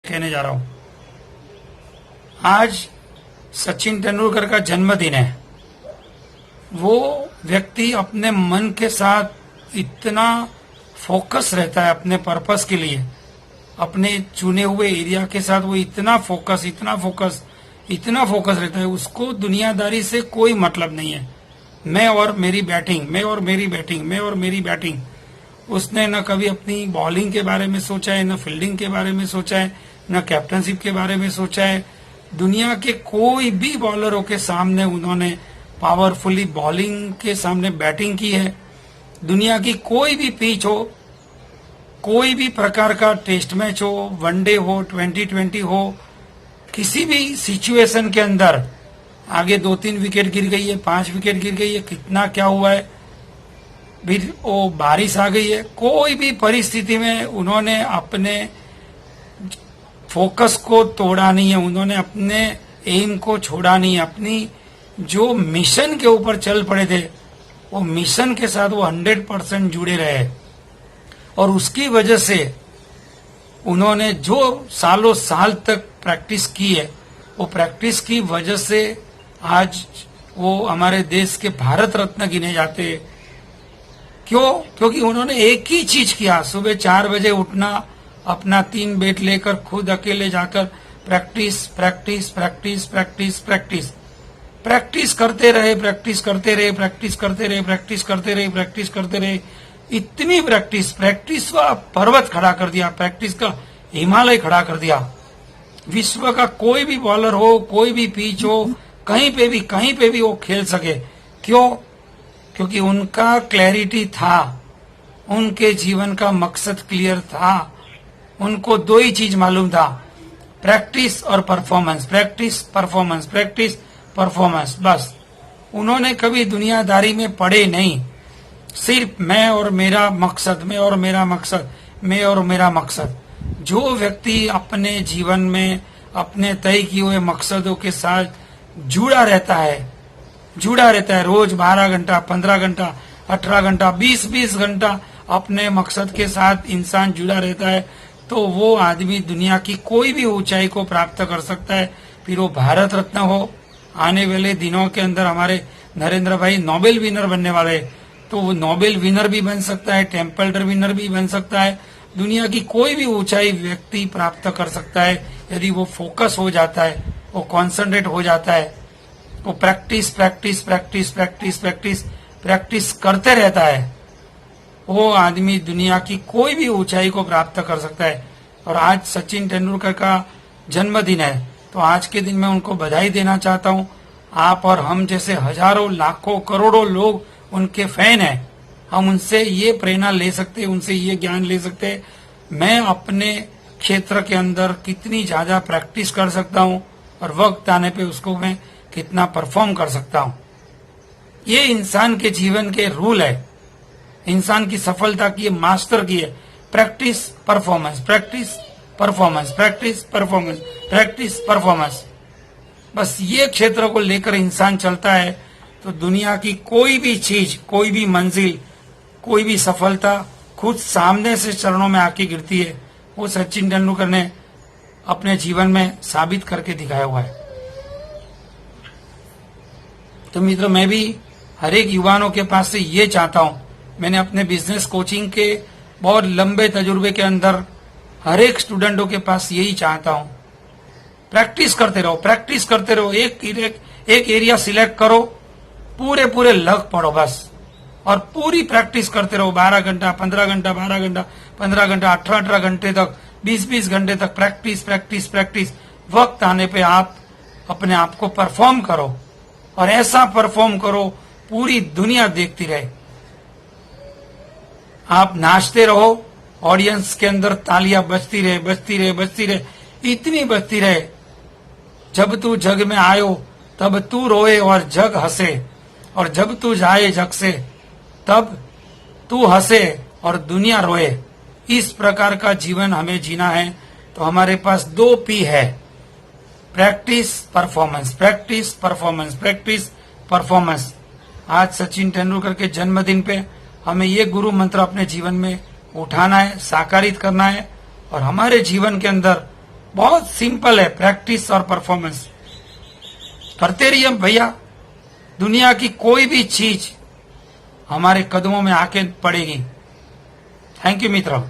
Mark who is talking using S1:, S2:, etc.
S1: कहने जा रहा हूं। आज सचिन तेंदुलकर का जन्मदिन है। वो व्यक्ति अपने मन के साथ इतना फोकस रहता है अपने पर्पस के लिए, अपने चुने हुए एरिया के साथ वो इतना फोकस रहता है। उसको दुनियादारी से कोई मतलब नहीं है। मैं और मेरी बैटिंग। उसने न कभी अपनी बॉलिंग के बारे में सोचा है, न फील्डिंग के बारे में सोचा है, न कैप्टनशिप के बारे में सोचा है। दुनिया के कोई भी बॉलरों के सामने उन्होंने पावरफुली बॉलिंग के सामने बैटिंग की है। दुनिया की कोई भी पिच हो, कोई भी प्रकार का टेस्ट मैच हो, वनडे हो, 2020 हो, किसी भी सिचुएशन के अंदर आगे 2-3 विकेट गिर गई है, 5 विकेट गिर गई है, कितना क्या हुआ है, फिर वो बारिश आ गई है, कोई भी परिस्थिति में उन्होंने अपने फोकस को तोड़ा नहीं है, उन्होंने अपने एम को छोड़ा नहीं है। अपनी जो मिशन के ऊपर चल पड़े थे, वो मिशन के साथ वो 100% जुड़े रहे। और उसकी वजह से उन्होंने जो सालों साल तक प्रैक्टिस की है, वो प्रैक्टिस की वजह से आज वो हमारे देश के भारत रत्न गिने जाते हैं। क्यों? क्योंकि उन्होंने एक ही चीज किया, सुबह 4 बजे उठना, अपना 3 बैट लेकर खुद अकेले जाकर प्रैक्टिस करते रहे। इतनी प्रैक्टिस का पर्वत खड़ा कर दिया, प्रैक्टिस का हिमालय खड़ा कर दिया। विश्व का कोई भी बॉलर हो, कोई भी पिच हो, कहीं पे भी वो खेल सके। क्यों? क्योंकि उनका क्लैरिटी था, उनके जीवन का मकसद क्लियर था। उनको 2 ही चीज मालूम था, प्रैक्टिस और परफॉर्मेंस। बस उन्होंने कभी दुनियादारी में पड़े नहीं। सिर्फ मैं और मेरा मकसद। जो व्यक्ति अपने जीवन में अपने तय किए हुए मकसदों के साथ जुड़ा रहता है, रोज 12 घंटा, 15 घंटा, 18 घंटा, 20 घंटा अपने मकसद के साथ इंसान जुड़ा रहता है, तो वो आदमी दुनिया की कोई भी ऊंचाई को प्राप्त कर सकता है। फिर वो भारत रत्न हो, आने वाले दिनों के अंदर हमारे नरेंद्र भाई नोबेल विनर बनने वाले, तो वो नोबेल विनर भी बन सकता है, टेम्पल्टर विनर भी बन सकता है। दुनिया की कोई भी ऊंचाई व्यक्ति प्राप्त कर सकता है यदि वो फोकस हो जाता है, वो कॉन्सेंट्रेट हो जाता है, वो प्रैक्टिस करते रहता है। वो आदमी दुनिया की कोई भी ऊंचाई को प्राप्त कर सकता है। और आज सचिन तेंदुलकर का जन्मदिन है, तो आज के दिन मैं उनको बधाई देना चाहता हूँ। आप और हम जैसे हजारों, लाखों, करोड़ों लोग उनके फैन हैं। हम उनसे ये प्रेरणा ले सकते हैं, उनसे ये ज्ञान ले सकते हैं। मैं अपने क्षेत्र के अंदर कितनी ज्यादा प्रैक्टिस कर सकता हूँ और वक्त आने पे उसको मैं कितना परफॉर्म कर सकता हूँ। ये इंसान के जीवन के रूल है, इंसान की सफलता की मास्टर की है। Practice performance. बस ये क्षेत्र को लेकर इंसान चलता है तो दुनिया की कोई भी चीज, कोई भी मंजिल, कोई भी सफलता खुद सामने से चरणों में आके गिरती है। वो सचिन तेंदुलकर ने अपने जीवन में साबित करके दिखाया हुआ है। तो मित्रों, मैं भी हर एक युवाओं के पास से ये चाहता हूं, मैंने अपने बिजनेस कोचिंग के बहुत लंबे तजुर्बे के अंदर हर एक स्टूडेंटों के पास यही चाहता हूं, प्रैक्टिस करते रहो। एक एरिया सिलेक्ट करो, पूरे लग पड़ो बस, और पूरी प्रैक्टिस करते रहो। 12 घंटा, 15 घंटा, 12 घंटा, 15 घंटा, 18 घंटे तक, 20 घंटे तक प्रैक्टिस। वक्त आने पे आप अपने आप को परफॉर्म करो, और ऐसा परफॉर्म करो पूरी दुनिया देखती रहे। आप नाचते रहो, ऑडियंस के अंदर तालियां बजती रहे, इतनी बजती रहे, जब तू जग में आयो तब तू रोए और जग हंसे, और जब तू जाए जग से तब तू हंसे और दुनिया रोए। इस प्रकार का जीवन हमें जीना है, तो हमारे पास 2 P है, प्रैक्टिस परफॉर्मेंस। आज सचिन तेंदुलकर के जन्मदिन पे हमें ये गुरु मंत्र अपने जीवन में उठाना है, साकारित करना है, और हमारे जीवन के अंदर बहुत सिंपल है, प्रैक्टिस और परफॉर्मेंस करते रहिए भैया। दुनिया की कोई भी चीज हमारे कदमों में आके पड़ेगी। थैंक यू मित्रों।